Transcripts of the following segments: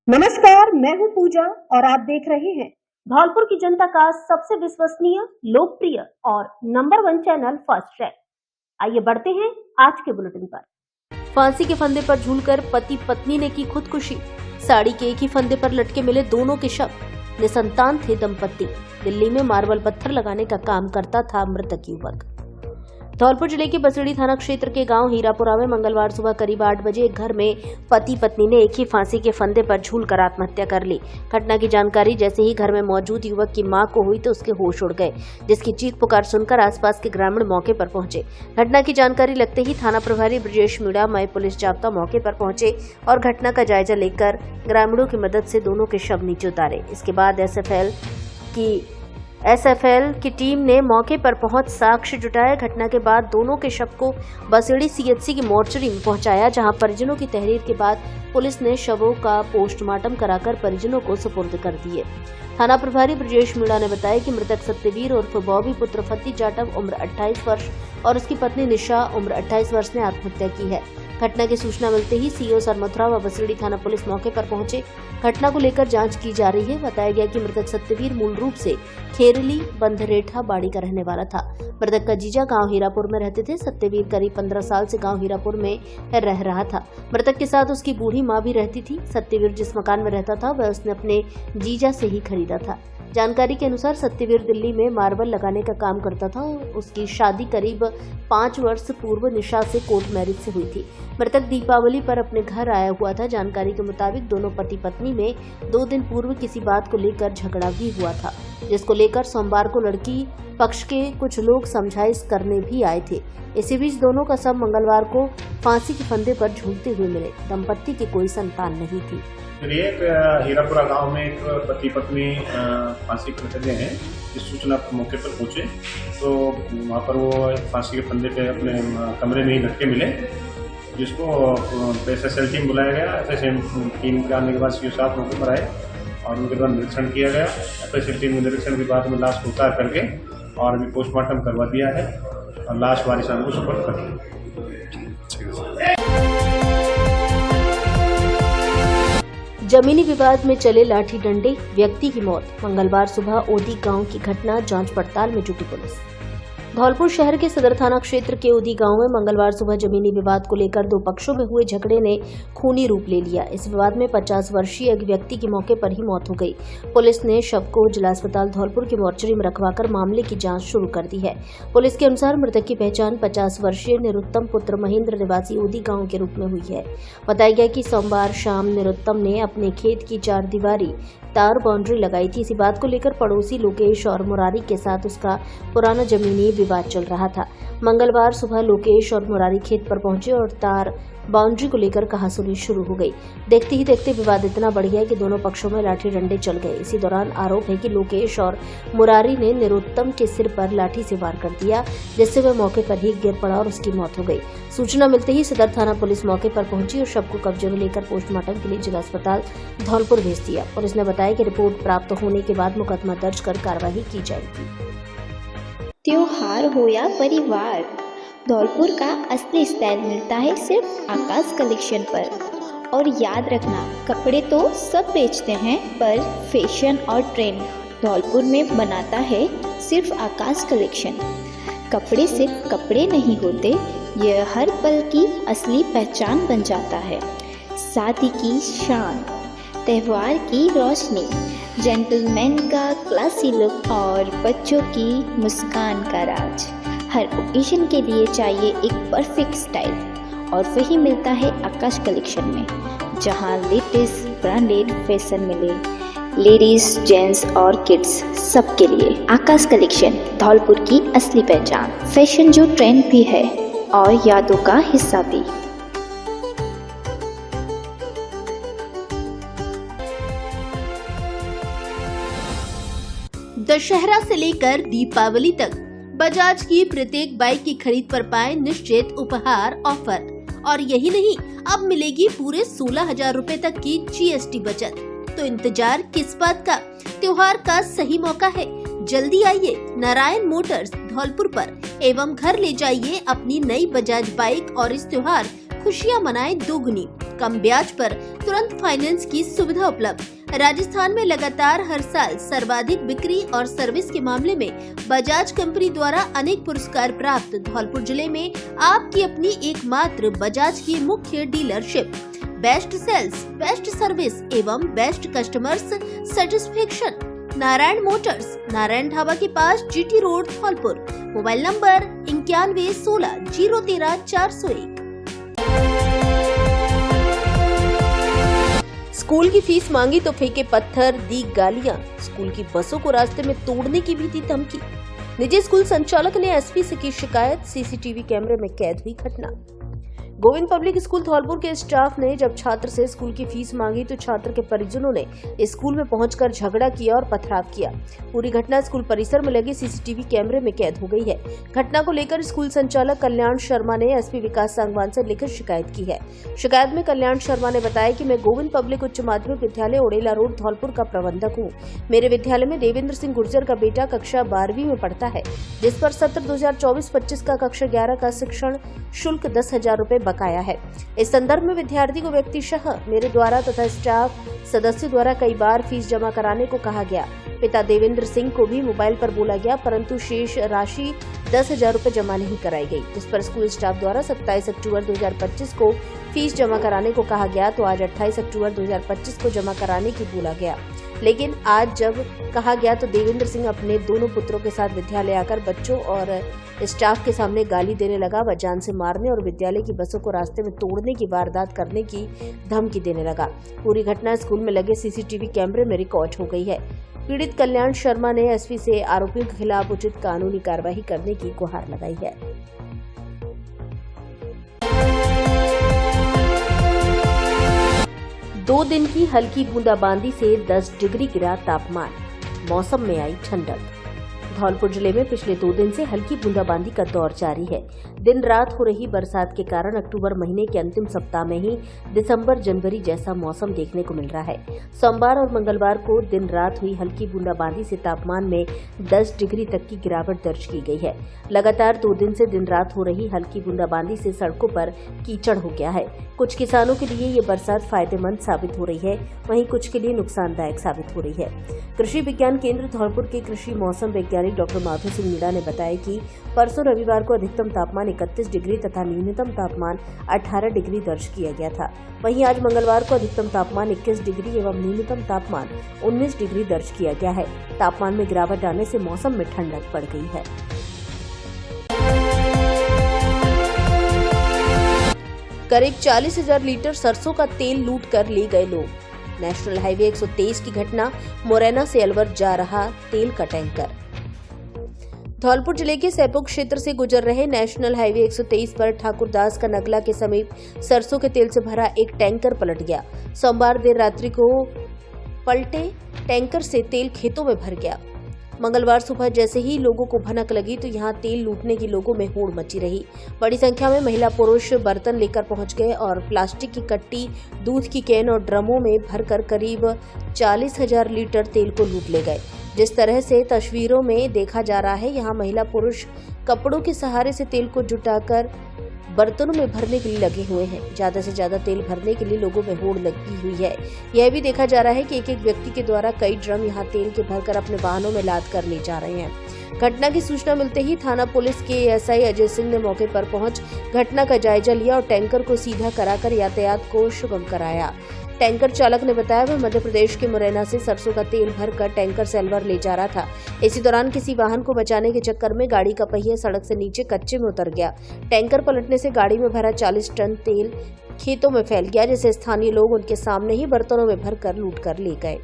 नमस्कार, मैं हूं पूजा और आप देख रहे हैं धौलपुर की जनता का सबसे विश्वसनीय, लोकप्रिय और नंबर 1 चैनल फर्स्ट ट्रैक। आइए बढ़ते हैं आज के बुलेटिन पर। फांसी के फंदे पर झूलकर पति पत्नी ने की खुदकुशी। साड़ी के एक ही फंदे पर लटके मिले दोनों के शव। निसंतान थे दंपति। दिल्ली में मार्बल पत्थर लगाने का काम करता था मृतक युवक। धौलपुर जिले के बसड़ी थाना क्षेत्र के गांव हीरापुरा में मंगलवार सुबह करीब 8 बजे एक घर में पति पत्नी ने एक ही फांसी के फंदे पर झूलकर आत्महत्या कर ली। घटना की जानकारी जैसे ही घर में मौजूद युवक की मां को हुई तो उसके होश उड़ गए, जिसकी चीख पुकार सुनकर आसपास के ग्रामीण मौके पर पहुंचे। घटना की जानकारी लगते ही थाना प्रभारी ब्रजेश मीणा मय पुलिस जाब्ता मौके पर पहुंचे और घटना का जायजा लेकर ग्रामीणों की मदद से दोनों के शव नीचे उतारे। इसके बाद एसएफएल की टीम ने मौके पर पहुंच साक्ष्य जुटाया। घटना के बाद दोनों के शव को बसेड़ी सीएचसी की मोर्चरी में पहुंचाया, जहां परिजनों की तहरीर के बाद पुलिस ने शवों का पोस्टमार्टम कराकर परिजनों को सुपुर्द कर दिए। थाना प्रभारी ब्रजेश मीणा ने बताया कि मृतक सत्यवीर उर्फ बॉबी पुत्र फती जाटव उम्र 28 वर्ष और उसकी पत्नी निशा उम्र 28 वर्ष ने आत्महत्या की है। घटना की सूचना मिलते ही सीओ सरमथुरा व बसड़ी थाना पुलिस मौके पर पहुंचे। घटना को लेकर जांच की जा रही है। बताया गया कि मृतक सत्यवीर मूल रूप से खेरली बंधरेठा बाड़ी का रहने वाला था। मृतक का जीजा गांव हीरापुर में रहते थे। सत्यवीर करीब 15 साल से गांव हीरापुर में रह रहा था। मृतक के साथ उसकी बूढ़ी मां भी रहती थी। सत्यवीर जिस मकान में रहता था वह उसने अपने जीजा से ही खरीदा था। जानकारी के अनुसार सत्यवीर दिल्ली में मार्बल लगाने का काम करता था। उसकी शादी करीब 5 वर्ष पूर्व निशा से कोर्ट मैरिज से हुई थी। मृतक दीपावली पर अपने घर आया हुआ था। जानकारी के मुताबिक दोनों पति पत्नी में 2 दिन पूर्व किसी बात को लेकर झगड़ा भी हुआ था, जिसको लेकर सोमवार को लड़की पक्ष के कुछ लोग समझाइश करने भी आए थे। इसी बीच दोनों का शव मंगलवार को फांसी के फंदे पर झूलते हुए मिले। दंपत्ति की कोई संतान नहीं थी। हीरापुरा गांव में एक पति पत्नी फांसी पर लटके हैं। इस सूचना पर मौके पर पहुंचे तो वहां पर वो फांसी के फंदे पे अपने कमरे में ही लटके मिले, जिसको एसएसएल टीम बुलाया गया। एसएसएल टीम के आने के बाद सीओ साहब मौके पर आए और उनके बाद निरीक्षण किया गया। एसएसएल टीम ने निरीक्षण के बाद में लाश को उतार करके और अभी पोस्टमार्टम करवा दिया है और लाश वारिसां को सुपुर्द कर दी। जमीनी विवाद में चले लाठी डंडे, व्यक्ति की मौत। मंगलवार सुबह ओदी गांव की घटना, जांच पड़ताल में जुटी पुलिस। धौलपुर शहर के सदर थाना क्षेत्र के ओदी गांव में मंगलवार सुबह जमीनी विवाद को लेकर 2 पक्षों में हुए झगड़े ने खूनी रूप ले लिया। इस विवाद में 50 वर्षीय एक व्यक्ति की मौके पर ही मौत हो गई। पुलिस ने शव को जिला अस्पताल धौलपुर की मोर्चरी में रखवाकर मामले की जांच शुरू कर दी है। पुलिस के अनुसार मृतक की पहचान 50 वर्षीय निरुत्तम पुत्र महेंद्र निवासी ओदी गाँव के रूप में हुई है। बताया गया कि सोमवार शाम निरुत्तम ने अपने खेत की 4 दीवारी तार बाउंड्री लगाई थी। इसी बात को लेकर पड़ोसी लोकेश और मुरारी के साथ उसका पुराना जमीनी विवाद चल रहा था। मंगलवार सुबह लोकेश और मुरारी खेत पर पहुंचे और तार बाउंड्री को लेकर कहासुनी शुरू हो गई। देखते ही देखते विवाद इतना बढ़ गया कि दोनों पक्षों में लाठी डंडे चल गए। इसी दौरान आरोप है कि लोकेश और मुरारी ने निरुत्तम के सिर पर लाठी से वार कर दिया, जिससे वह मौके पर ही गिर पड़ा और उसकी मौत हो गई। सूचना मिलते ही सदर थाना पुलिस मौके पर पहुंची और शव को कब्जे में लेकर पोस्टमार्टम के लिए जिला अस्पताल धौलपुर भेज दिया। पुलिस ने बताया कि रिपोर्ट प्राप्त होने के बाद मुकदमा दर्ज कर कार्रवाई की जाएगी। त्योहार हो या परिवार, धौलपुर का असली स्टाइल मिलता है सिर्फ आकाश कलेक्शन पर। और याद रखना, कपड़े तो सब बेचते हैं पर फैशन और ट्रेंड धौलपुर में बनाता है सिर्फ आकाश कलेक्शन। कपड़े सिर्फ कपड़े नहीं होते, यह हर पल की असली पहचान बन जाता है। शादी की शान, त्योहार की रोशनी, जेंटलमैन का क्लासी लुक और बच्चों की मुस्कान का राज। हर ओकेजन के लिए चाहिए एक परफेक्ट स्टाइल और वही मिलता है आकाश कलेक्शन में, जहां लेटेस्ट ब्रांडेड फैशन मिले। लेडीज, जेंट्स और किड्स सबके लिए आकाश कलेक्शन धौलपुर की असली पहचान। फैशन जो ट्रेंड भी है और यादों का हिस्सा भी। दशहरा से लेकर दीपावली तक बजाज की प्रत्येक बाइक की खरीद पर पाए निश्चित उपहार ऑफर। और यही नहीं, अब मिलेगी पूरे 16,000 रुपए तक की जीएसटी बचत। तो इंतजार किस बात का? त्योहार का सही मौका है। जल्दी आइए नारायण मोटर्स धौलपुर पर एवं घर ले जाइए अपनी नई बजाज बाइक और इस त्योहार खुशियां मनाएं दोगुनी। कम ब्याज पर तुरंत फाइनेंस की सुविधा उपलब्ध। राजस्थान में लगातार हर साल सर्वाधिक बिक्री और सर्विस के मामले में बजाज कंपनी द्वारा अनेक पुरस्कार प्राप्त धौलपुर जिले में आपकी अपनी एकमात्र बजाज की मुख्य dealership, best sales, best service एवं best customers satisfaction Narayan motors, Narayan Dhaba के पास GT road Dholpur. Mobile number 9116013401। School की फीस मांगी तो फेंके पत्थर, दी गालियां। स्कूल की बसों को रास्ते में तोड़ने की भी दी धमकी। निजी स्कूल संचालक ने SP से की शिकायत, CCTV कैमरे में कैद हुई घटना। गोविंद पब्लिक स्कूल धौलपुर के स्टाफ ने जब छात्र से स्कूल की फीस मांगी तो छात्र के परिजनों ने स्कूल में पहुंचकर झगड़ा किया और पथराव किया। पूरी घटना स्कूल परिसर में लगे CCTV कैमरे में कैद हो गई है। घटना को लेकर स्कूल संचालक कल्याण शर्मा ने SP विकास सांगवान से लिखित शिकायत की है। शिकायत में कल्याण शर्मा ने बताया कि मैं गोविंद पब्लिक उच्च माध्यमिक विद्यालय ओडेला रोड धौलपुर का प्रबंधक हूँ। मेरे विद्यालय में देवेंद्र सिंह गुर्जर का बेटा कक्षा 12वीं में पढ़ता है, जिस पर सत्र 2024-25 का कक्षा 11 का शिक्षण शुल्क 10,000 रूपए बकाया है। इस संदर्भ में विद्यार्थी को व्यक्तिशः मेरे द्वारा तथा स्टाफ सदस्यों द्वारा कई बार फीस जमा कराने को कहा गया। पिता देवेंद्र सिंह को भी मोबाइल पर बोला गया, परंतु शेष राशि 10,000 रूपए जमा नहीं कराई गई, जिस पर स्कूल स्टाफ द्वारा 27 अक्टूबर 2025 को फीस जमा कराने को कहा गया तो आज 28 अक्टूबर 2025 को जमा कराने की बोला गया। लेकिन आज जब कहा गया तो देवेंद्र सिंह अपने दोनों पुत्रों के साथ विद्यालय आकर बच्चों और स्टाफ के सामने गाली देने लगा व जान से मारने और विद्यालय की बसों को रास्ते में तोड़ने की वारदात करने की धमकी देने लगा। पूरी घटना स्कूल में लगे CCTV कैमरे में रिकॉर्ड हो गई है। पीड़ित कल्याण शर्मा ने SP से आरोपियों के खिलाफ उचित कानूनी कार्रवाई करने की गुहार लगाई है। दो दिन की हल्की बूंदाबांदी से 10 डिग्री गिरा तापमान, मौसम में आई ठंडक। धौलपुर जिले में पिछले 2 दिन से हल्की बूंदाबांदी का दौर जारी है। दिन रात हो रही बरसात के कारण अक्टूबर महीने के अंतिम सप्ताह में ही दिसंबर जनवरी जैसा मौसम देखने को मिल रहा है। सोमवार और मंगलवार को दिन रात हुई हल्की बूंदाबांदी से तापमान में 10 डिग्री तक की गिरावट दर्ज की गई है। लगातार 2 दिन से दिन रात हो रही हल्की बूंदाबांदी से सड़कों पर कीचड़ हो गया है। कुछ किसानों के लिए ये बरसात फायदेमंद साबित हो रही है, वहीं कुछ के लिए नुकसानदायक साबित हो रही है। कृषि विज्ञान केंद्र धौलपुर के कृषि मौसम वैज्ञानिक डॉक्टर माधव सिंह मीणा ने बताया कि परसों रविवार को अधिकतम तापमान 31 डिग्री तथा न्यूनतम तापमान 18 डिग्री दर्ज किया गया था। वहीं आज मंगलवार को अधिकतम तापमान 21 डिग्री एवं न्यूनतम तापमान 19 डिग्री दर्ज किया गया है। तापमान में गिरावट आने से मौसम में ठंडक बढ़ गई है। करीब 40,000 लीटर सरसों का तेल लूट कर ले गए लोग। नेशनल हाईवे 123 की घटना, मुरैना से अलवर जा रहा तेल का टैंकर। धौलपुर जिले के सैपुर क्षेत्र से गुजर रहे नेशनल हाईवे 123 पर ठाकुरदास का नगला के समीप सरसों के तेल से भरा एक टैंकर पलट गया। सोमवार देर रात्रि को पलटे टैंकर से तेल खेतों में भर गया। मंगलवार सुबह जैसे ही लोगों को भनक लगी तो यहां तेल लूटने की लोगों में होड़ मची रही। बड़ी संख्या में महिला पुरुष बर्तन लेकर पहुंच गए और प्लास्टिक की कट्टी, दूध की कैन और ड्रमों में भरकर करीब 40,000 लीटर तेल को लूट ले गए। जिस तरह से तस्वीरों में देखा जा रहा है, यहाँ महिला पुरुष कपड़ों के सहारे से तेल को जुटाकर बर्तनों में भरने के लिए लगे हुए हैं। ज्यादा से ज्यादा तेल भरने के लिए लोगों में होड़ लगी हुई है। यह भी देखा जा रहा है कि एक व्यक्ति के द्वारा कई ड्रम यहाँ तेल के भरकर अपने वाहनों में लाद कर ले जा रहे हैं। घटना की सूचना मिलते ही थाना पुलिस के SI अजय सिंह ने मौके पर पहुंच घटना का जायजा लिया और टैंकर को सीधा कराकर यातायात को सुगम कराया। टैंकर चालक ने बताया वह मध्य प्रदेश के मुरैना से सरसों का तेल भरकर टैंकर से अलवर ले जा रहा था। इसी दौरान किसी वाहन को बचाने के चक्कर में गाड़ी का पहिया सड़क से नीचे कच्चे में उतर गया। टैंकर पलटने से गाड़ी में भरा 40 टन तेल खेतों में फैल गया, जिसे स्थानीय लोग उनके सामने ही बर्तनों में भरकर लूट कर ले गए।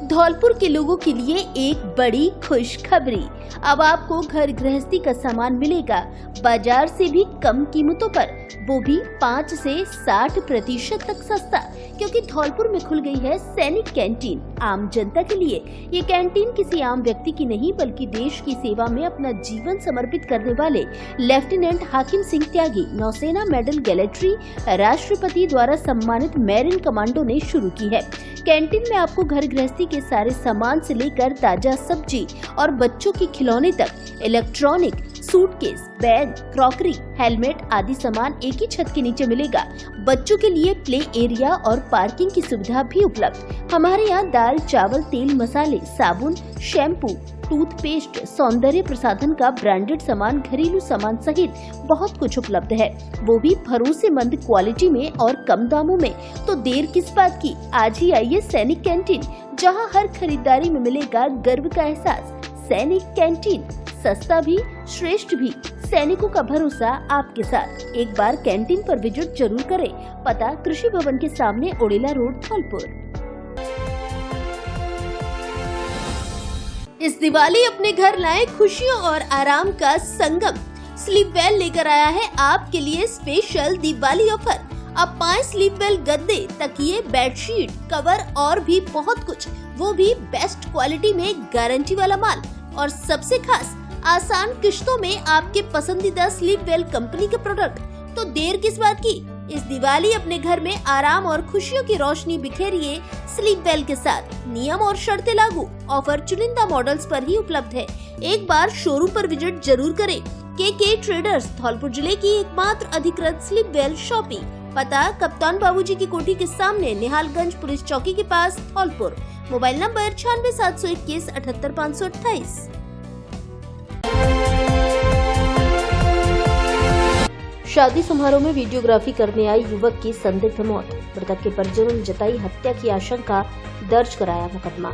धौलपुर के लोगों के लिए एक बड़ी खुशखबरी, अब आपको घर गृहस्थी का सामान मिलेगा बाजार से भी कम कीमतों पर, वो भी 5 से 60% तक सस्ता, क्योंकि धौलपुर में खुल गई है सैनिक कैंटीन आम जनता के लिए। ये कैंटीन किसी आम व्यक्ति की नहीं बल्कि देश की सेवा में अपना जीवन समर्पित करने वाले लेफ्टिनेंट हाकिम सिंह त्यागी, नौसेना मेडल गैलेट्री, राष्ट्रपति द्वारा सम्मानित मैरिन कमांडो ने शुरू की है। कैंटीन में आपको घर गृहस्थी के सारे सामान से लेकर ताजा सब्जी और बच्चों के खिलौने तक, electronic, suitcase, bag, crockery, helmet आदि सामान एक ही छत के नीचे मिलेगा। बच्चों के लिए प्ले एरिया और पार्किंग की सुविधा भी उपलब्ध। हमारे यहाँ दाल, चावल, तेल, मसाले, साबुन, शैम्पू, टूथपेस्ट, सौंदर्य प्रसाधन का ब्रांडेड सामान, घरेलू सामान सहित बहुत कुछ उपलब्ध है, वो भी भरोसेमंद क्वालिटी में और कम दामों में। तो देर किस बात की, आज ही आइए सैनिक कैंटीन, जहां हर खरीदारी में मिलेगा गर्व का एहसास। सैनिक कैंटीन, सस्ता भी, श्रेष्ठ भी, सैनिकों का भरोसा आपके साथ। एक बार कैंटीन पर विजिट जरूर करें। पता कृषि भवन के सामने, ओडेला रोड, धौलपुर। इस दिवाली अपने घर लाए खुशियों और आराम का संगम। स्लीपवेल लेकर आया है आपके लिए स्पेशल दिवाली ऑफर। अब पाएं स्लीपवेल गद्दे, तकिए, बेडशीट, कवर और भी बहुत कुछ, वो भी बेस्ट क्वालिटी में गारंटी वाला माल। और सबसे खास, आसान किश्तों में आपके पसंदीदा स्लीपवेल कंपनी के प्रोडक्ट। तो देर किस बात की, इस दिवाली अपने घर में आराम और खुशियों की रोशनी बिखेरिए स्लीपवेल के साथ। नियम और शर्तें लागू। ऑफर चुनिंदा मॉडल्स पर ही उपलब्ध है। एक बार शोरूम पर विजिट जरूर करें। के ट्रेडर्स, धौलपुर जिले की एकमात्र अधिकृत स्लीपवेल शॉपिंग। पता कप्तान बाबूजी की कोठी के सामने, निहालगंज पुलिस चौकी के पास, धौलपुर। Mobile number 96 721 78 528। शादी समारोह में वीडियोग्राफी करने आई युवक की संदिग्ध मौत। मृतक के परिजनों ने जताई हत्या की आशंका, दर्ज कराया मुकदमा।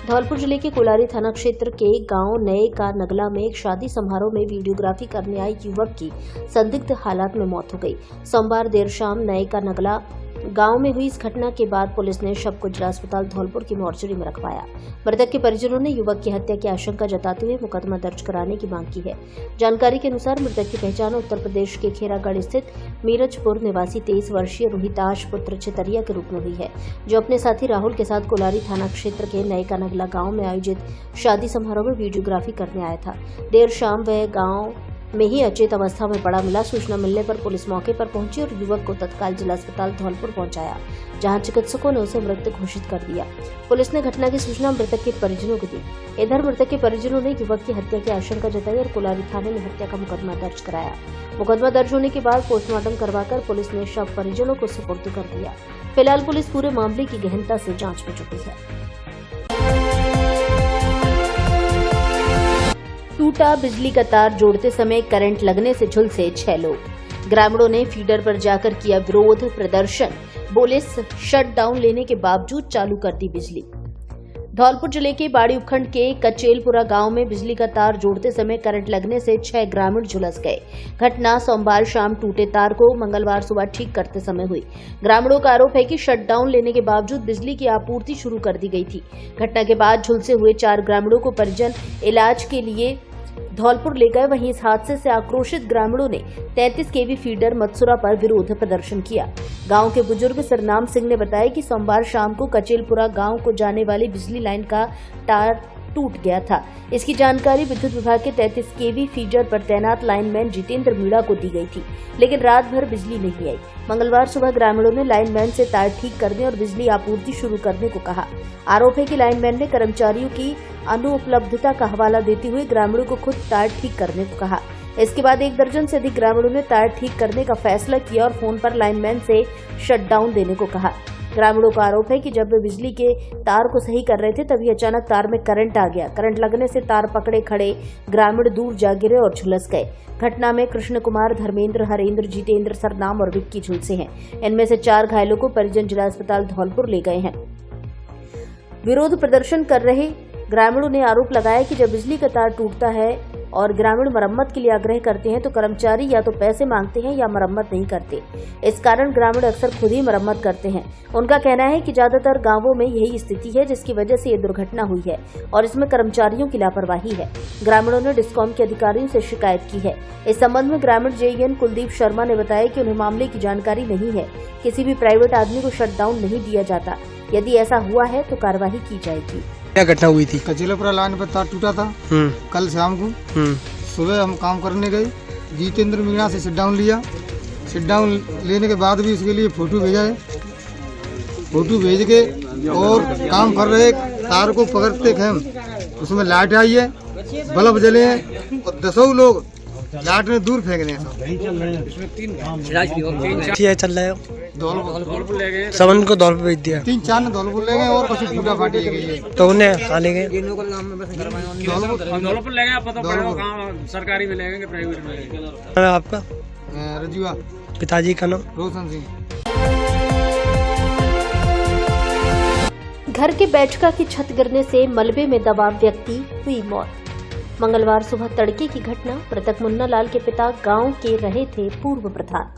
धौलपुर जिले के कोलारी थाना क्षेत्र के गांव नए का नगला में एक शादी समारोह में वीडियोग्राफी करने आई युवक की संदिग्ध हालात में मौत हो गई। सोमवार देर शाम नए का नगला गांव में हुई इस घटना के बाद पुलिस ने शव को जिला अस्पताल धौलपुर की मोर्चरी में रखवाया। मृतक के परिजनों ने युवक की हत्या की आशंका जताते हुए मुकदमा दर्ज कराने की मांग की है। जानकारी के अनुसार मृतक की पहचान उत्तर प्रदेश के खेरागढ़ स्थित मीरजपुर निवासी 23 वर्षीय रोहिताश पुत्र चितरिया के रूप में हुई है, जो अपने साथी राहुल के साथ कोलारी थाना क्षेत्र के नए का नगला गाँव में आयोजित शादी समारोह में वीडियोग्राफी करने आया था। देर शाम वह गाँव में ही अचेत अवस्था में पड़ा मिला। सूचना मिलने पर पुलिस मौके पर पहुंची और युवक को तत्काल जिला अस्पताल धौलपुर पहुंचाया, जहां चिकित्सकों ने उसे मृत घोषित कर दिया। पुलिस ने घटना की सूचना मृतक के परिजनों को दी। इधर मृतक के परिजनों ने युवक की हत्या की आशंका जताई और कोलारी थाने में हत्या का मुकदमा दर्ज कराया। मुकदमा दर्ज होने के बाद पोस्टमार्टम करवाकर पुलिस ने शव परिजनों को सुपुर्द कर दिया। फिलहाल पुलिस पूरे मामले की गहनता से जाँच में जुटी है। टूटा बिजली का तार जोड़ते समय करंट लगने से झुलसे 6 लोग। ग्रामीणों ने फीडर पर जाकर किया विरोध प्रदर्शन, बोले शटडाउन लेने के बावजूद चालू कर दी बिजली। धौलपुर जिले के बाड़ी उपखंड के कचेलपुरा गांव में बिजली का तार जोड़ते समय करंट लगने से 6 ग्रामीण झुलस गए। घटना सोमवार शाम टूटे तार को मंगलवार सुबह ठीक करते समय हुई। ग्रामीणों का आरोप है कि शटडाउन लेने के बावजूद बिजली की आपूर्ति शुरू कर दी गई थी। घटना के बाद झुलसे हुए 4 ग्रामीणों को परिजन इलाज के लिए धौलपुर ले गए। वहीं इस हादसे से आक्रोशित ग्रामीणों ने 33 केवी फीडर मत्सुरा पर विरोध प्रदर्शन किया। गांव के बुजुर्ग सरनाम सिंह ने बताया कि सोमवार शाम को कचेलपुरा गांव को जाने वाली बिजली लाइन का तार टूट गया था। इसकी जानकारी विद्युत विभाग के 33 केवी फीडर पर तैनात लाइनमैन जितेंद्र मीणा को दी गई थी, लेकिन रात भर बिजली नहीं आई। मंगलवार सुबह ग्रामीणों ने लाइनमैन से तार ठीक करने और बिजली आपूर्ति शुरू करने को कहा। आरोप है कि लाइनमैन ने कर्मचारियों की अनुपलब्धता का हवाला देते हुए ग्रामीणों को खुद तार ठीक करने को कहा। इसके बाद 1 दर्जन से अधिक ग्रामीणों ने तार ठीक करने का फैसला किया और फोन पर लाइनमैन से शटडाउन देने को कहा। ग्रामीणों का आरोप है कि जब वे बिजली के तार को सही कर रहे थे तभी अचानक तार में करंट आ गया। करंट लगने से तार पकड़े खड़े ग्रामीण दूर जा गिरे और झुलस गए। घटना में कृष्ण कुमार, धर्मेंद्र, हरेंद्र, जितेंद्र, सरनाम और विक्की झुलसे हैं। इनमें से 4 घायलों को परिजन जिला अस्पताल धौलपुर ले गए हैं। विरोध प्रदर्शन कर रहे ग्रामीणों ने आरोप लगाया कि जब बिजली का तार टूटता है और ग्रामीण मरम्मत के लिए आग्रह करते हैं तो कर्मचारी या तो पैसे मांगते हैं या मरम्मत नहीं करते। इस कारण ग्रामीण अक्सर खुद ही मरम्मत करते हैं। उनका कहना है कि ज्यादातर गांवों में यही स्थिति है, जिसकी वजह से ये दुर्घटना हुई है और इसमें कर्मचारियों की लापरवाही है। ग्रामीणों ने डिस्कॉम के अधिकारियों से शिकायत की है। इस संबंध में ग्रामीण जेईएन कुलदीप शर्मा ने बताया कि उन्हें मामले की जानकारी नहीं है। किसी भी प्राइवेट आदमी को शटडाउन नहीं दिया जाता। यदि ऐसा हुआ है तो कार्रवाई की जाएगी। क्या घटना हुई थी? कचेलपुरा लाइन पर तार टूटा था कल शाम को। सुबह हम काम करने गए, जितेंद्र मीणा से शटडाउन लिया। शटडाउन लेने के बाद भी उसके लिए फोटो भेजा है। फोटो भेज के और काम कर रहे तार को पकड़ते थे हम, उसमें लाइट आई है, बल्ब जले हैं और 10 लोग लाट ने दूर फेंक दिया। चल रहा है समन को दौल पे भेज दिया। 3-4 ने धौलपुर ले गए और कुछ टूटा फाटी ले गई। तो उन्हें कहाँ ले गए? धौलपुर ले गए, पता पड़ेगा कहाँ सरकारी में ले गए प्राइवेट में ले गए। आपका रजुआ। पिताजी का नाम? रोशन सिंह। घर के बैठका की छत गिरने से मलबे में दबा व्यक्ति हुई मौत। मंगलवार सुबह तड़के की घटना। मृतक मुन्ना लाल के पिता गांव के रहे थे पूर्व प्रधान।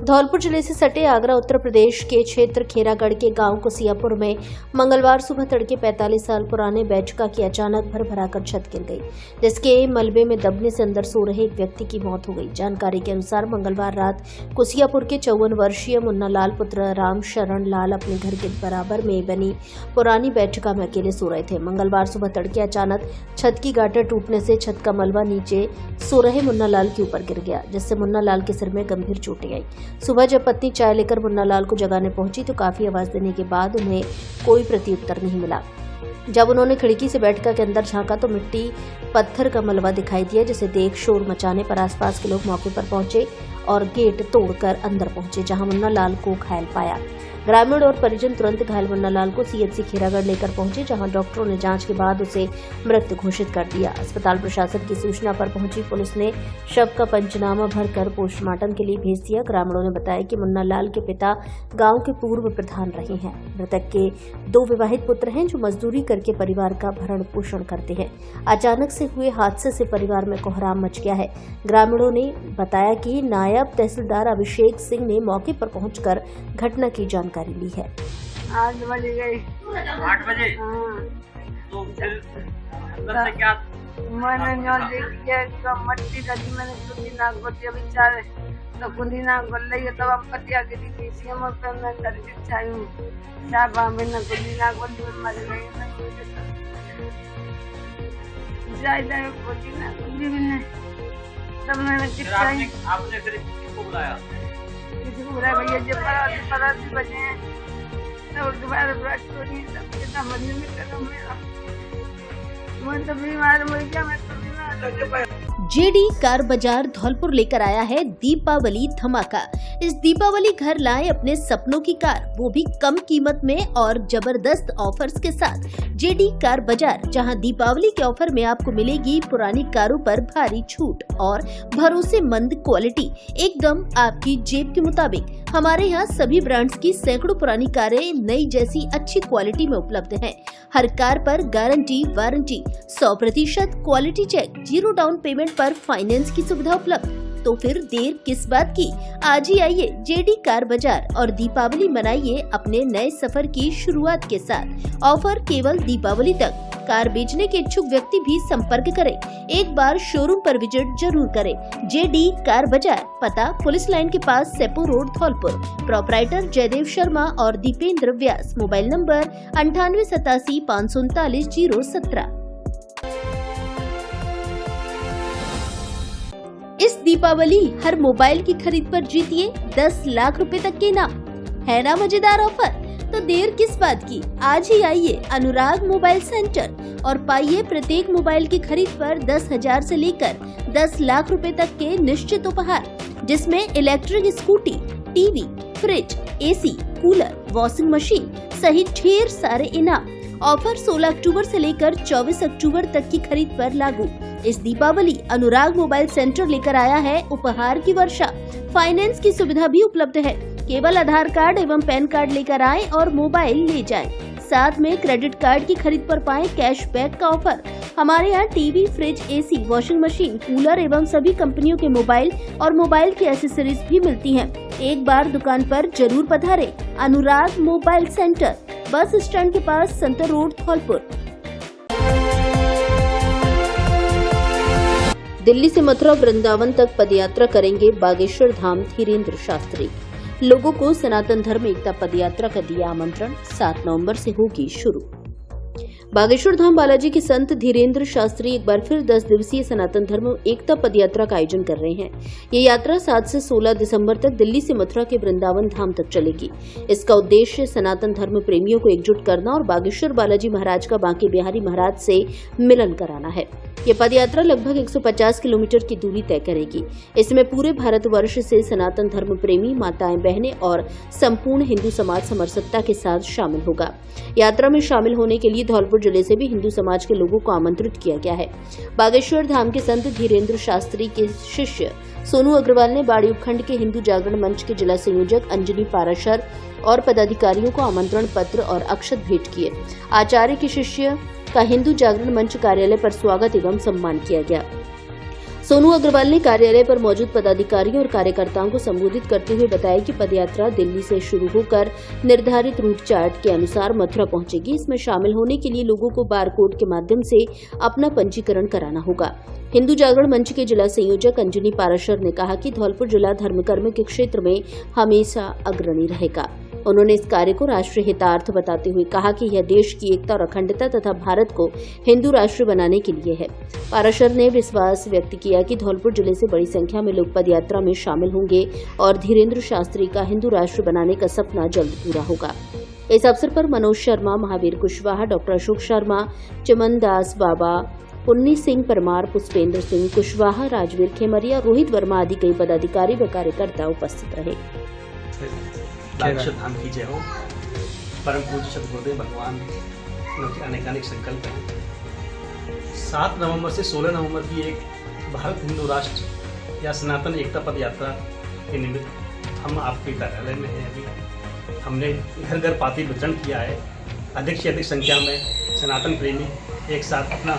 धौलपुर जिले से सटे आगरा उत्तर प्रदेश के क्षेत्र खेरागढ़ के गांव कुसियापुर में मंगलवार सुबह तड़के 45 साल पुराने बैठका की अचानक भरभराकर छत गिर गई, जिसके मलबे में दबने से अंदर सो रहे एक व्यक्ति की मौत हो गई। जानकारी के अनुसार मंगलवार रात कुसियापुर के 54 वर्षीय मुन्ना लाल पुत्र राम शरण लाल अपने घर के बराबर में बनी पुरानी बैठका में अकेले सो रहे थे। मंगलवार सुबह तड़के अचानक छत की गाटर टूटने से छत का मलबा नीचे सो रहे मुन्ना लाल के ऊपर गिर गया, जिससे मुन्ना लाल के सिर में गंभीर चोटें आई। सुबह जब पत्नी चाय लेकर मुन्ना लाल को जगाने पहुंची तो काफी आवाज देने के बाद उन्हें कोई प्रत्युत्तर नहीं मिला। जब उन्होंने खिड़की से बैठकर के अंदर झांका तो मिट्टी पत्थर का मलबा दिखाई दिया, जिसे देख शोर मचाने पर आसपास के लोग मौके पर पहुंचे और गेट तोड़कर अंदर पहुंचे, जहां मुन्ना लाल को घायल पाया। ग्रामीण और परिजन तुरंत घायल मुन्ना लाल को सीएचसी खेरागढ़ लेकर पहुंचे, जहां डॉक्टरों ने जांच के बाद उसे मृत घोषित कर दिया। अस्पताल प्रशासन की सूचना पर पहुंची पुलिस ने शव का पंचनामा भरकर पोस्टमार्टम के लिए भेज दिया। ग्रामीणों ने बताया कि मुन्ना लाल के पिता गांव के पूर्व प्रधान रहे हैं। मृतक के 2 विवाहित पुत्र हैं जो मजदूरी करके परिवार का भरण पोषण करते हैं। अचानक से हुए हादसे से परिवार में कोहराम मच गया है। ग्रामीणों ने बताया कि नायब तहसीलदार अभिषेक सिंह ने मौके पर पहुंचकर घटना की जानकारी ली है। 8 बजे गई। 8 बजे? तो फिर अंदर से क्या? मैंने जो देखी है मट्टी रखी, मैंने कुंडी नाक बोती अभी 4 तो कुंडी नाक बोल रही है, तब हम पतिया गिरी थी सीएम पे मैं करके छाई हूँ। क्या बाबे ने कुंडी नाक बोल दी, मर गई। ज्यादा कुंडी नाक कुंडी भी नहीं। तब मैंने आपने फिर किसको बुलाया? किसी को बुलाया भैया जब पराती बजे हैं तब दोबारा ब्रश को नहीं, तब कितना मजबूर में कदम मेरा मैं तो बीमार हो गया। मैं तो बीमार हो गया। जेडी कार बाजार धौलपुर लेकर आया है दीपावली धमाका। इस दीपावली घर लाए अपने सपनों की कार, वो भी कम कीमत में और जबरदस्त ऑफर्स के साथ। जेडी कार बाजार, जहां दीपावली के ऑफर में आपको मिलेगी पुरानी कारों पर भारी छूट और भरोसेमंद क्वालिटी, एकदम आपकी जेब के मुताबिक। हमारे यहाँ सभी ब्रांड्स की सैकड़ों पुरानी कारें नई जैसी अच्छी क्वालिटी में उपलब्ध हैं। हर कार पर guarantee warranty, 100% quality check, 0 down payment पर फाइनेंस की सुविधा उपलब्ध। तो फिर देर किस बात की, आज ही आइए जेडी कार बाजार और दीपावली मनाइए अपने नए सफर की शुरुआत के साथ। ऑफर केवल दीपावली तक। कार बेचने के इच्छुक व्यक्ति भी संपर्क करें। एक बार शोरूम पर विजिट जरूर करें। जेडी कार बाजार, पता पुलिस लाइन के पास सेपो रोड धौलपुर। प्रोपराइटर जयदेव शर्मा और दीपेंद्र व्यास। Mobile number 9887539017। इस दीपावली हर मोबाइल की खरीद पर जीतिए 10 लाख रुपए तक के इनाम। है ना मजेदार ऑफर? तो देर किस बात की, आज ही आइए अनुराग मोबाइल सेंटर और पाइए प्रत्येक मोबाइल की खरीद पर 10,000 से लेकर 10 लाख रुपए तक के निश्चित उपहार, जिसमें electric scooty, TV, fridge, AC, cooler, washing machine सहित ढेर सारे इनाम। ऑफर 16 अक्टूबर से लेकर 24 अक्टूबर तक की खरीद पर लागू। इस दीपावली अनुराग मोबाइल सेंटर लेकर आया है उपहार की वर्षा। फाइनेंस की सुविधा भी उपलब्ध है। केवल आधार कार्ड एवं पैन कार्ड लेकर आएं और मोबाइल ले जाएं। साथ में क्रेडिट कार्ड की खरीद पर पाएं कैशबैक का ऑफर। हमारे यहाँ TV, fridge, AC, washing machine, cooler एवं सभी कंपनियों के मोबाइल और मोबाइल की एसेसरीज भी मिलती हैं। एक बार दुकान पर जरूर पधारें। अनुराग मोबाइल सेंटर, बस स्टैंड के पास, संतर रोड, धौलपुर। दिल्ली से मथुरा वृंदावन तक पदयात्रा करेंगे बागेश्वर धाम धीरेन्द्र शास्त्री। लोगों को सनातन धर्म एकता पदयात्रा का दिया आमंत्रण। 7 नवंबर से होगी शुरू। बागेश्वर धाम बालाजी के संत धीरेन्द्र शास्त्री एक बार फिर 10 दिवसीय सनातन धर्म एकता पदयात्रा का आयोजन कर रहे हैं। ये यात्रा 7 से 16 दिसंबर तक दिल्ली से मथुरा के वृंदावन धाम तक चलेगी। इसका उद्देश्य सनातन धर्म प्रेमियों को एकजुट करना और बागेश्वर बालाजी महाराज का बांके बिहारी महाराज से मिलन कराना है। ये पदयात्रा लगभग 150 किलोमीटर की दूरी तय करेगी। इसमें पूरे भारतवर्ष से सनातन धर्म प्रेमी, माताएं, बहनें और संपूर्ण हिंदू समाज समरसत्ता के साथ शामिल होगा। यात्रा में शामिल होने के लिए धौलपुर जिले से भी हिंदू समाज के लोगों को आमंत्रित किया गया है। बागेश्वर धाम के संत धीरेन्द्र शास्त्री के शिष्य सोनू अग्रवाल ने बाड़ी उपखंड के हिंदू जागरण मंच के जिला संयोजक अंजनी पाराशर और पदाधिकारियों को आमंत्रण पत्र और अक्षत भेंट किए। आचार्य के शिष्य का हिंदू जागरण मंच कार्यालय पर स्वागत एवं सम्मान किया गया। सोनू अग्रवाल ने कार्यालय पर मौजूद पदाधिकारियों और कार्यकर्ताओं को संबोधित करते हुए बताया कि पदयात्रा दिल्ली से शुरू होकर निर्धारित रूट चार्ट के अनुसार मथुरा पहुंचेगी। इसमें शामिल होने के लिए लोगों को बारकोड के माध्यम से अपना पंजीकरण कराना होगा। हिंदू जागरण मंच के जिला संयोजक अंजनी पाराशर ने कहा कि धौलपुर जिला धर्मकर्म के क्षेत्र में हमेशा अग्रणी रहेगा। उन्होंने इस कार्य को राष्ट्रीय हितार्थ बताते हुए कहा कि यह देश की एकता और अखंडता तथा भारत को हिंदू राष्ट्र बनाने के लिए है। पाराशर ने विश्वास व्यक्त किया कि धौलपुर जिले से बड़ी संख्या में लोग पदयात्रा में शामिल होंगे और धीरेन्द्र शास्त्री का हिंदू राष्ट्र बनाने का सपना जल्द पूरा होगा। इस अवसर पर मनोज शर्मा, महावीर कुशवाहा, डॉक्टर अशोक शर्मा, चमन दास बाबा, पुन्नी सिंह परमार, पुष्पेंद्र सिंह कुशवाहा, राजवीर खेमरिया, रोहित वर्मा आदि कई पदाधिकारी व कार्यकर्ता उपस्थित रहे। बागेश्वर धाम की जय हो। परम पूज्य सदगुरुदेव भगवान उनके अनेकानेक संकल्प हैं। 7 नवंबर से 16 नवंबर की एक भारत हिंदू राष्ट्र या सनातन एकता पद यात्रा के निमित्त हम आपके कार्यालय में हैं। अभी हमने घर घर पाती वितरण किया है। अधिक से अधिक संख्या में सनातन प्रेमी एक साथ अपना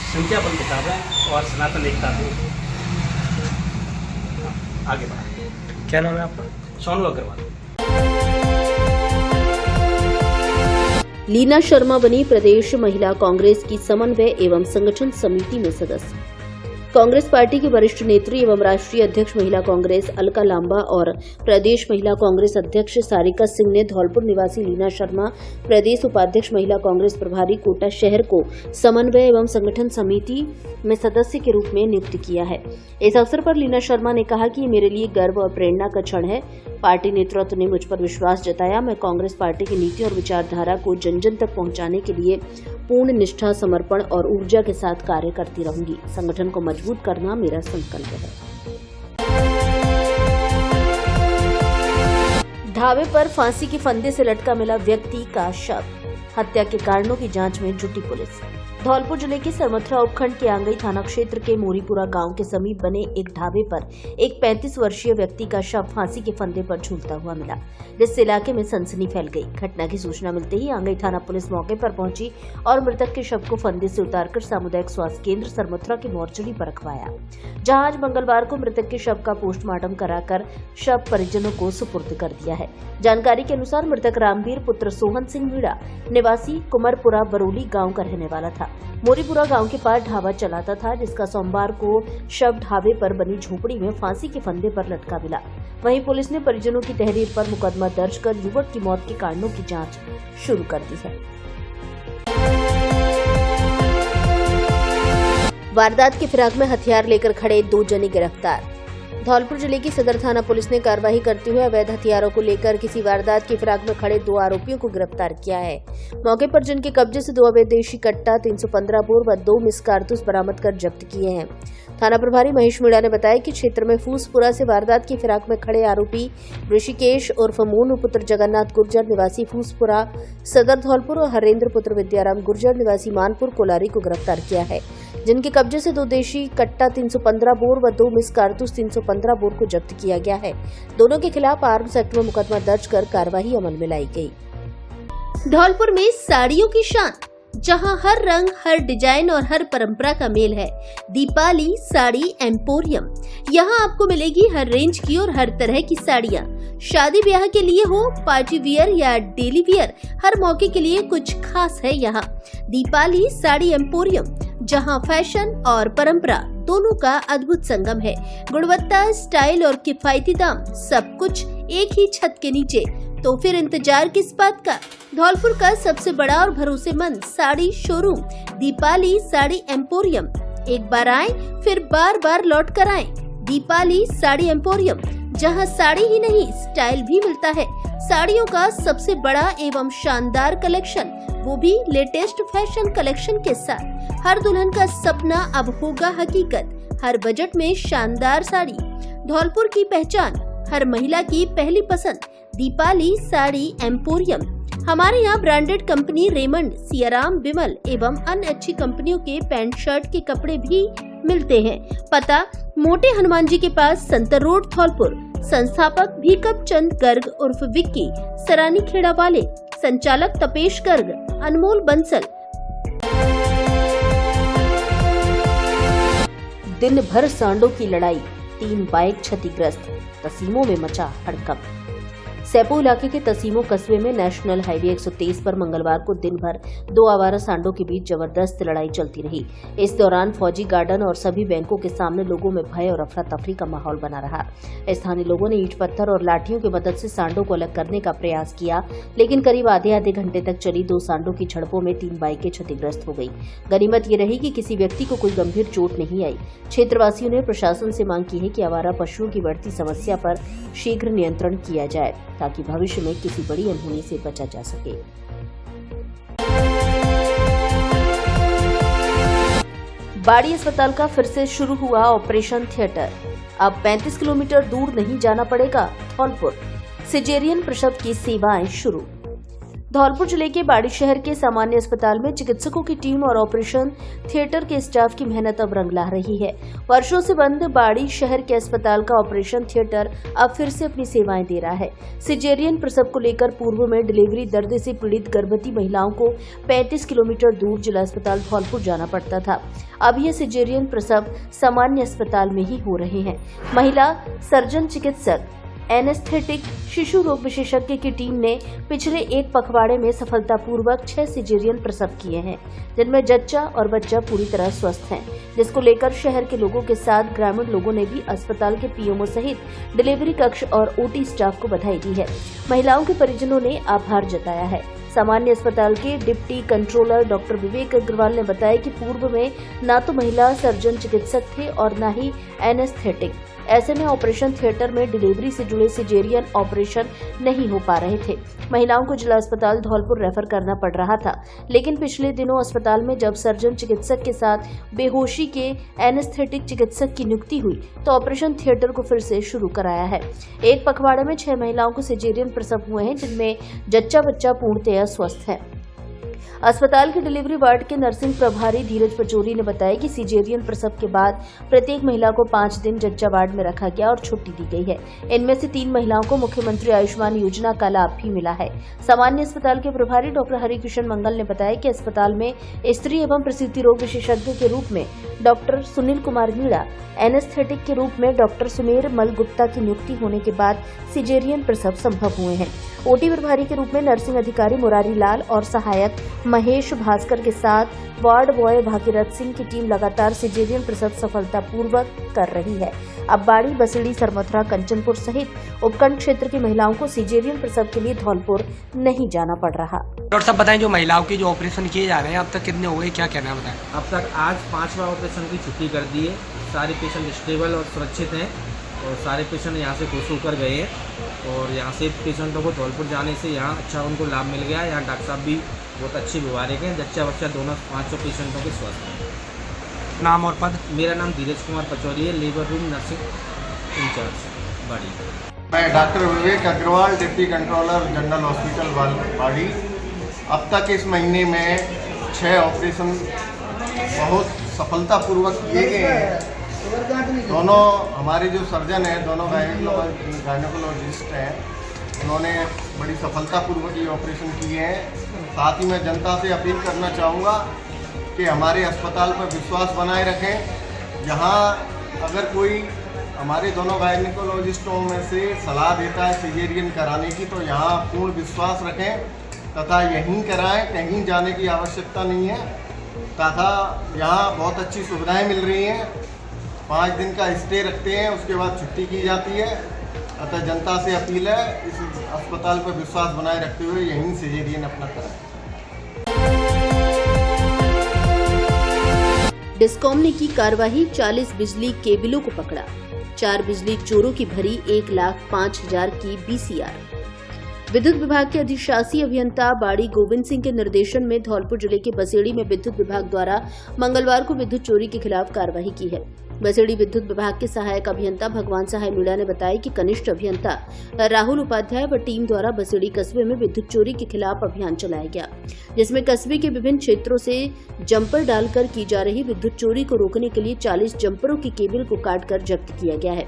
संख्या बल दिखा रहे हैं और सनातन एकता को आगे बढ़ा। क्या नाम है आपका? सोनू अग्रवाल। लीना शर्मा बनी प्रदेश महिला कांग्रेस की समन्वय एवं संगठन समिति में सदस्य। कांग्रेस पार्टी की वरिष्ठ नेत्री एवं राष्ट्रीय अध्यक्ष महिला कांग्रेस अलका लांबा और प्रदेश महिला कांग्रेस अध्यक्ष सारिका सिंह ने धौलपुर निवासी लीना शर्मा, प्रदेश उपाध्यक्ष महिला कांग्रेस प्रभारी कोटा शहर को समन्वय एवं संगठन समिति में सदस्य के रूप में नियुक्त किया है। इस अवसर पर लीना शर्मा ने कहा कि ये मेरे लिए गर्व और प्रेरणा का क्षण है। पार्टी नेतृत्व ने मुझ पर विश्वास जताया। मैं कांग्रेस पार्टी की नीति और विचारधारा को जन जन तक पहुंचाने के लिए पूर्ण निष्ठा, समर्पण और ऊर्जा के साथ कार्य करती रहूंगी। संगठन को मजबूत करना मेरा संकल्प है। ढाबे पर फांसी के फंदे से लटका मिला व्यक्ति का शव। हत्या के कारणों की जांच में जुटी पुलिस। धौलपुर जिले के सरमथुरा उपखंड के आंगई थाना क्षेत्र के मोरीपुरा गांव के समीप बने एक ढाबे पर एक 35 वर्षीय व्यक्ति का शव फांसी के फंदे पर झूलता हुआ मिला, जिससे इलाके में सनसनी फैल गई। घटना की सूचना मिलते ही आंगई थाना पुलिस मौके पर पहुंची और मृतक के शव को फंदे से उतारकर सामुदायिक स्वास्थ्य केंद्र सरमथुरा की मोर्चरी पर रखवाया, जहां आज मंगलवार को मृतक के शव का पोस्टमार्टम कराकर शव परिजनों को सुपुर्द कर दिया है। जानकारी के अनुसार मृतक रामवीर पुत्र सोहन सिंह मीणा निवासी कुमरपुरा बरोली गाँव का रहने वाला था। मोरीपुरा गांव के पास ढाबा चलाता था, जिसका सोमवार को शव ढाबे पर बनी झोपड़ी में फांसी के फंदे पर लटका मिला। वहीं पुलिस ने परिजनों की तहरीर पर मुकदमा दर्ज कर युवक की मौत के कारणों की जांच शुरू कर दी है। वारदात की फिराक में हथियार लेकर खड़े 2 जने गिरफ्तार। धौलपुर जिले की सदर थाना पुलिस ने कार्रवाई करते हुए अवैध हथियारों को लेकर किसी वारदात की फिराक में खड़े 2 आरोपियों को गिरफ्तार किया है। मौके पर जिनके कब्जे से 2 अवैध देशी कट्टा, 315 बोर व 2 मिस कारतूस बरामद कर जब्त किए हैं। थाना प्रभारी महेश मीणा ने बताया कि क्षेत्र में फूसपुरा से वारदात की फिराक में खड़े आरोपी ऋषिकेश उर्फ मोनू पुत्र जगन्नाथ गुर्जर निवासी फूसपुरा सदर धौलपुर और हरेंद्र पुत्र विद्याराम गुर्जर निवासी मानपुर कोलारी को गिरफ्तार किया है, जिनके कब्जे से 2 देशी कट्टा, 315 बोर व 2 मिस कारतूस 315 बोर को जब्त किया गया है। दोनों के खिलाफ आर्म्स एक्ट में मुकदमा दर्ज कर कार्रवाई अमल में लाई गई। धौलपुर में साड़ियों की शान, जहां हर रंग, हर डिजाइन और हर परंपरा का मेल है। दीपाली साड़ी एम्पोरियम। यहां आपको मिलेगी हर रेंज की और हर तरह की साड़ियां। शादी ब्याह के लिए हो, पार्टी वियर या डेली वियर, हर मौके के लिए कुछ खास है यहाँ। दीपाली साड़ी एम्पोरियम, जहां फैशन और परंपरा दोनों का अद्भुत संगम है। गुणवत्ता, स्टाइल और किफायती दाम, सब कुछ एक ही छत के नीचे। तो फिर इंतजार किस बात का। धौलपुर का सबसे बड़ा और भरोसेमंद साड़ी शोरूम दीपाली साड़ी एम्पोरियम। एक बार आए फिर बार बार लौट कर आए। दीपाली साड़ी एम्पोरियम, जहां साड़ी ही नहीं स्टाइल भी मिलता है। साड़ियों का सबसे बड़ा एवं शानदार कलेक्शन, वो भी लेटेस्ट फैशन कलेक्शन के साथ। हर दुल्हन का सपना अब होगा हकीकत। हर बजट में शानदार साड़ी। धौलपुर की पहचान, हर महिला की पहली पसंद, दीपाली साड़ी एम्पोरियम। हमारे यहाँ ब्रांडेड कंपनी रेमंड, सियाराम, विमल एवं अन्य अच्छी कंपनियों के पैंट शर्ट के कपड़े भी मिलते हैं। पता मोटे हनुमान जी के पास, संतर रोड, धौलपुर। संस्थापक भीकम चंद गर्ग उर्फ विक्की, सरानी खेड़ा वाले। संचालक तपेश गर्ग, अनमोल बंसल। दिन भर सांडों की लड़ाई, 3 बाइक क्षतिग्रस्त, तसीमों में मचा हड़कंप। सैपो इलाके के तसीमो कस्बे में नेशनल हाईवे 123 पर मंगलवार को दिन भर 2 आवारा सांडों के बीच जबरदस्त लड़ाई चलती रही। इस दौरान फौजी गार्डन और सभी बैंकों के सामने लोगों में भय और अफरा तफरी का माहौल बना रहा। स्थानीय लोगों ने ईंट पत्थर और लाठियों की मदद से सांडों को अलग करने का प्रयास किया, लेकिन करीब आधे घंटे तक चली 2 सांडों की झड़पों में 3 बाइकें क्षतिग्रस्त हो गई। गनीमत ये रही कि किसी व्यक्ति को कोई गंभीर चोट नहीं आई। क्षेत्रवासियों ने प्रशासन से मांग की है कि आवारा पशुओं की बढ़ती समस्या पर शीघ्र नियंत्रण किया जाए, ताकि भविष्य में किसी बड़ी अनहोनी से बचा जा सके। बाड़ी अस्पताल का फिर से शुरू हुआ ऑपरेशन थिएटर। अब 35 किलोमीटर दूर नहीं जाना पड़ेगा धौलपुर। सिजेरियन प्रसव की सेवाएं शुरू। धौलपुर जिले के बाड़ी शहर के सामान्य अस्पताल में चिकित्सकों की टीम और ऑपरेशन थिएटर के स्टाफ की मेहनत अब रंग ला रही है। वर्षों से बंद बाड़ी शहर के अस्पताल का ऑपरेशन थिएटर अब फिर से अपनी सेवाएं दे रहा है। सिजेरियन प्रसव को लेकर पूर्व में डिलीवरी दर्द से पीड़ित गर्भवती महिलाओं को 35 किलोमीटर दूर जिला अस्पताल धौलपुर जाना पड़ता था। अब ये सिजेरियन प्रसव सामान्य अस्पताल में ही हो रहे हैं। महिला सर्जन चिकित्सक, एनेस्थेटिक, शिशु रोग विशेषज्ञ की टीम ने पिछले एक पखवाड़े में सफलतापूर्वक 6 सिजेरियन प्रसव किए हैं, जिनमें जच्चा और बच्चा पूरी तरह स्वस्थ हैं, जिसको लेकर शहर के लोगों के साथ ग्रामीण लोगों ने भी अस्पताल के पीएमओ सहित डिलीवरी कक्ष और ओटी स्टाफ को बधाई दी है। महिलाओं के परिजनों ने आभार जताया है। सामान्य अस्पताल के deputy controller doctor Vivek Agarwal ने बताया कि पूर्व में न तो महिला सर्जन चिकित्सक थे और न ही एनेस्थेटिक। ऐसे में ऑपरेशन थिएटर में डिलीवरी से जुड़े सिजेरियन ऑपरेशन नहीं हो पा रहे थे। महिलाओं को जिला अस्पताल धौलपुर रेफर करना पड़ रहा था, लेकिन पिछले दिनों अस्पताल में जब सर्जन चिकित्सक के साथ बेहोशी के एनेस्थेटिक चिकित्सक की नियुक्ति हुई तो ऑपरेशन थिएटर को फिर से शुरू कराया है। एक पखवाड़े में 6 महिलाओं को सिजेरियन प्रसव हुए हैं, जिनमें जच्चा बच्चा पूर्णतया स्वस्थ है। अस्पताल के डिलीवरी वार्ड के नर्सिंग प्रभारी धीरज पचोरी ने बताया कि सिजेरियन प्रसव के बाद प्रत्येक महिला को 5 दिन जच्चा वार्ड में रखा गया और छुट्टी दी गई है। इनमें से 3 महिलाओं को मुख्यमंत्री आयुष्मान योजना का लाभ भी मिला है। सामान्य अस्पताल के प्रभारी डॉक्टर हरिकृष्ण मंगल ने बताया कि अस्पताल में स्त्री एवं प्रसूति रोग विशेषज्ञ के रूप में डॉक्टर सुनील कुमार मीणा, एनेस्थेटिक के रूप में डॉक्टर सुमेर मल गुप्ता की नियुक्ति होने के बाद सिजेरियन प्रसव संभव हुए हैं। ओटी प्रभारी के रूप में नर्सिंग अधिकारी मुरारी लाल और सहायक महेश भास्कर के साथ वार्ड बॉय भागीरथ सिंह की टीम लगातार सिजेरियन प्रसव सफलतापूर्वक कर रही है। अब बाड़ी, बसेड़ी, सरमथुरा, कंचनपुर सहित उपखंड क्षेत्र की महिलाओं को सिजेरियन प्रसव के लिए धौलपुर नहीं जाना पड़ रहा। डॉक्टर साहब बताएं, जो महिलाओं के जो ऑपरेशन किए जा रहे हैं अब तक कितने हुए, क्या कहना बताएं? अब तक आज 5वां ऑपरेशन की छुट्टी कर दी है। सारे पेशेंट स्टेबल और सुरक्षित हैं और सारे पेशेंट यहाँ से खुश होकर गए हैं और यहाँ से पेशेंटों को धौलपुर जाने से यहाँ अच्छा उनको लाभ मिल गया। यहाँ डॉक्टर साहब भी बहुत अच्छे व्यवहारिक हैं। जच्चा बच्चा दोनों 500 पेशेंटों के स्वस्थ हैं। नाम और पद? मेरा नाम धीरज कुमार पचौरी है, labour room nursing incharge Bari. मैं doctor Vivek Agarwal, deputy controller general hospital Bari. अब तक इस महीने में 6 ऑपरेशन बहुत सफलतापूर्वक किए गए हैं। दोनों हमारे जो सर्जन हैं, दोनों गायनेकोलॉजिस्ट हैं, उन्होंने बड़ी सफलतापूर्वक ये ऑपरेशन किए हैं। साथ ही मैं जनता से अपील करना चाहूँगा कि हमारे अस्पताल पर विश्वास बनाए रखें। यहाँ अगर कोई हमारे दोनों गायनेकोलॉजिस्टों में से सलाह देता है सिजेरियन कराने की, तो यहाँ पूर्ण विश्वास रखें तथा यहीं कराएं, कहीं जाने की आवश्यकता नहीं है। तथा यहाँ बहुत अच्छी सुविधाएं मिल रही हैं। 5 दिन का स्टे रखते हैं, उसके बाद छुट्टी की जाती है। अतः जनता से अपील है इस अस्पताल पर विश्वास बनाए रखते हुए यहीं सिजेरियन अपना कराएं। डिस्कॉम ने की कार्रवाई, 40 बिजली केबलों को पकड़ा। 4 बिजली चोरों की भरी 1,05,000 की BCR। विद्युत विभाग के अधिशासी अभियंता बाड़ी गोविंद सिंह के निर्देशन में धौलपुर जिले के बसेड़ी में विद्युत विभाग द्वारा मंगलवार को विद्युत चोरी के खिलाफ कार्रवाई की है। बसेड़ी विद्युत विभाग के सहायक अभियंता भगवान सहाय मीणा ने बताया कि कनिष्ठ अभियंता राहुल उपाध्याय व टीम द्वारा बसेड़ी कस्बे में विद्युत चोरी के खिलाफ अभियान चलाया गया, जिसमें कस्बे के विभिन्न क्षेत्रों से जंपर डालकर की जा रही विद्युत चोरी को रोकने के लिए 40 जंपरों की केबल को काटकर जब्त किया गया है।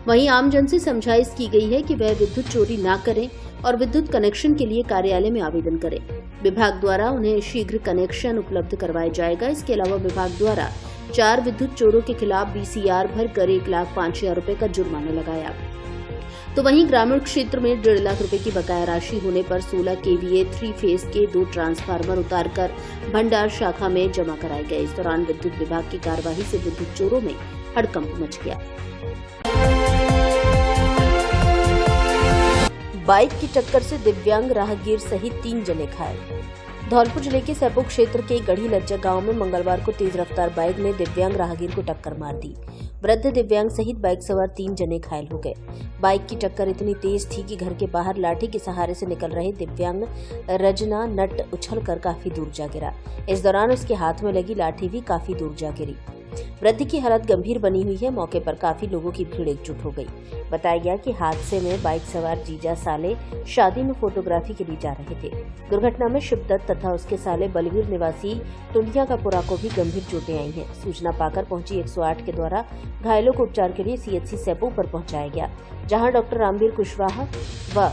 वहीं आमजन से समझाइश की गई है कि वह विद्युत चोरी न करें और विद्युत कनेक्शन के लिए कार्यालय में आवेदन करें। विभाग द्वारा उन्हें शीघ्र कनेक्शन उपलब्ध करवाया जाएगा। इसके अलावा विभाग द्वारा 4 विद्युत चोरों के खिलाफ BCR भरकर 1,05,000 रुपए का जुर्माना लगाया। तो वहीं ग्रामीण क्षेत्र में 1.5 लाख रुपए की बकाया राशि होने पर 16 kVA 3 फेज के 2 ट्रांसफार्मर उतारकर भंडार शाखा में जमा कराए गए। इस दौरान विद्युत विभाग की कार्रवाई से विद्युत चोरों में हड़कंप मच गया। बाइक की टक्कर से दिव्यांग राहगीर सहित 3 जने घायल। धौलपुर जिले के सैपो क्षेत्र के गढ़ी लज्जा गांव में मंगलवार को तेज रफ्तार बाइक ने दिव्यांग राहगीर को टक्कर मार दी। वृद्ध दिव्यांग सहित बाइक सवार 3 जने घायल हो गए। बाइक की टक्कर इतनी तेज थी कि घर के बाहर लाठी के सहारे से निकल रहे दिव्यांग रजना नट उछलकर काफी दूर जा गिरा। इस दौरान उसके हाथ में लगी लाठी भी काफी दूर जा गिरी। वृद्ध की हालत गंभीर बनी हुई है। मौके पर काफी लोगों की भीड़ एकजुट हो गई। बताया गया कि हादसे में बाइक सवार जीजा साले शादी में फोटोग्राफी के लिए जा रहे थे। दुर्घटना में शिवदत्त तथा उसके साले बलवीर निवासी टुंडिया का पुरा को भी गंभीर चोटें आई हैं। सूचना पाकर पहुंची 108 के द्वारा घायलों को उपचार के लिए CHC सैपो पर पहुंचाया गया, जहां डॉक्टर रामवीर कुशवाहा व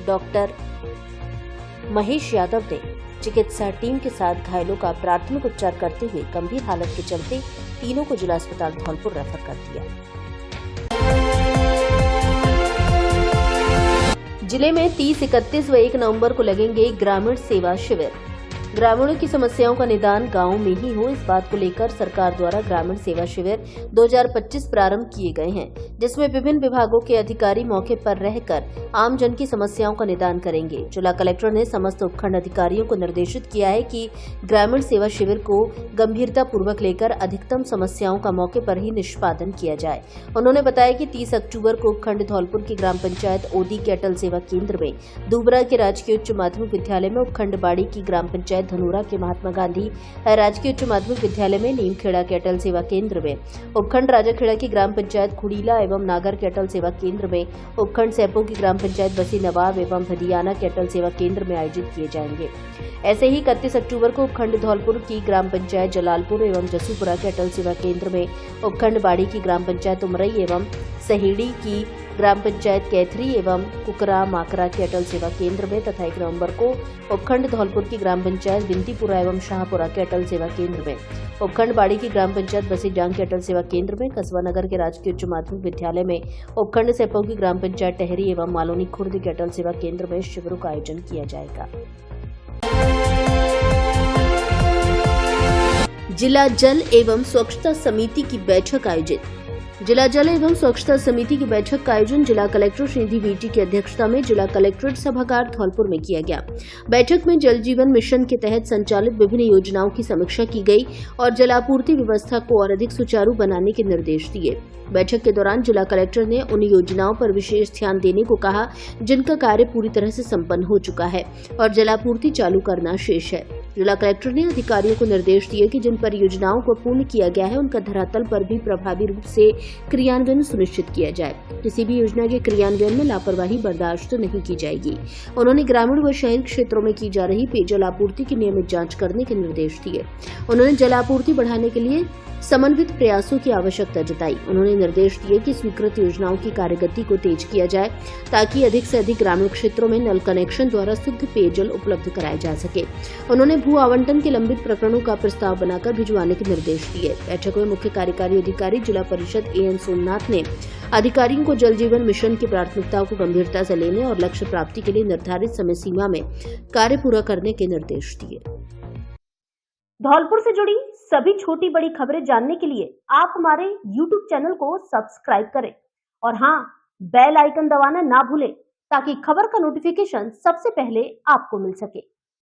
डॉक्टर महेश यादव ने चिकित्सा टीम के साथ घायलों का प्राथमिक उपचार करते हुए गंभीर हालत के चलते तीनों को जिला अस्पताल धौलपुर रेफर कर दिया। जिले में 30, 31 व 1 नवंबर को लगेंगे ग्रामीण सेवा शिविर। ग्रामीणों की समस्याओं का निदान गांव में ही हो, इस बात को लेकर सरकार द्वारा ग्रामीण सेवा शिविर 2025 प्रारंभ किए गए हैं, जिसमें विभिन्न विभागों के अधिकारी मौके पर रहकर आम जन की समस्याओं का निदान करेंगे। जिला कलेक्टर ने समस्त उपखंड अधिकारियों को निर्देशित किया है कि ग्रामीण सेवा शिविर को गंभीरता पूर्वक लेकर अधिकतम समस्याओं का मौके पर ही निष्पादन किया जाए। उन्होंने बताया कि 30 अक्टूबर को उपखंड धौलपुर की ग्राम पंचायत ओदी के अटल सेवा केंद्र में, दुबरा के राजकीय उच्च माध्यमिक विद्यालय में, उपखंड बाड़ी की ग्राम पंचायत धनोरा के महात्मा गांधी राजकीय उच्च माध्यमिक विद्यालय में, नीमखेड़ा के अटल सेवा केंद्र में, उपखंड राजाखेड़ा की ग्राम पंचायत खुड़ीला एवं नागर के अटल सेवा केंद्र में, उपखंड सैपो की ग्राम पंचायत बसी नवाब एवं भदियाना के अटल सेवा केंद्र में आयोजित किए जाएंगे। ऐसे ही 31 अक्टूबर को उपखंड धौलपुर की ग्राम पंचायत जलालपुर एवं जसूपुरा के अटल सेवा केंद्र में, उपखंड बाड़ी की ग्राम पंचायत उमरई एवं सहेड़ी की ग्राम पंचायत कैथरी एवं कुकरा माकरा के अटल सेवा केंद्र में तथा 1 नवंबर को उपखंड धौलपुर की ग्राम पंचायत बिंतीपुरा एवं शाहपुरा के अटल सेवा केंद्र में, उपखंड बाड़ी की ग्राम पंचायत बसीजांग के अटल सेवा केंद्र में, कस्बा नगर के राजकीय उच्च माध्यमिक विद्यालय में, उपखंड सैपो की ग्राम पंचायत टहरी एवं मालोनी खुर्द के अटल सेवा केंद्र में शिविरों का आयोजन किया जाएगा। जिला जल एवं स्वच्छता समिति की बैठक आयोजित। जिला जल एवं स्वच्छता समिति की बैठक का आयोजन जिला कलेक्टर श्रीनिधि वीटी की अध्यक्षता में जिला कलेक्ट्रेट सभागार धौलपुर में किया गया। बैठक में जल जीवन मिशन के तहत संचालित विभिन्न योजनाओं की समीक्षा की गई और जलापूर्ति व्यवस्था को और अधिक सुचारू बनाने के निर्देश दिए। बैठक के दौरान जिला कलेक्टर ने उन योजनाओं पर विशेष ध्यान देने को कहा जिनका कार्य पूरी तरह से संपन्न हो चुका है और जलापूर्ति चालू करना शेष है। जिला कलेक्टर ने अधिकारियों को निर्देश दिए कि जिन परियोजनाओं को पूर्ण किया गया है उनका धरातल पर भी प्रभावी रूप से क्रियान्वयन सुनिश्चित किया जाए। किसी भी योजना के क्रियान्वयन में लापरवाही बर्दाश्त नहीं की जाएगी। उन्होंने ग्रामीण व शहरी क्षेत्रों में की जा रही पेयजल आपूर्ति की नियमित जांच करने के निर्देश दिए। उन्होंने जलापूर्ति बढ़ाने के लिए समन्वित प्रयासों की आवश्यकता जताई। उन्होंने निर्देश दिए कि स्वीकृत योजनाओं की कार्यगति को तेज किया जाए ताकि अधिक से अधिक ग्रामीण क्षेत्रों में नल कनेक्शन द्वारा शुद्ध पेयजल उपलब्ध कराया जा सके। उन्होंने भू आवंटन के लंबित प्रकरणों का प्रस्ताव बनाकर भिजवाने के निर्देश दिए। बैठक में मुख्य कार्यकारी अधिकारी जिला परिषद AN सोमनाथ ने अधिकारियों को जल जीवन मिशन की प्राथमिकताओं को गंभीरता से लेने और लक्ष्य प्राप्ति के लिए निर्धारित समय सीमा में कार्य पूरा करने के निर्देश दिए। धौलपुर से जुड़ी सभी छोटी बड़ी खबरें जानने के लिए आप हमारे YouTube चैनल को सब्सक्राइब करें और हाँ, बेल आइकन दबाना ना भूलें ताकि खबर का नोटिफिकेशन सबसे पहले आपको मिल सके।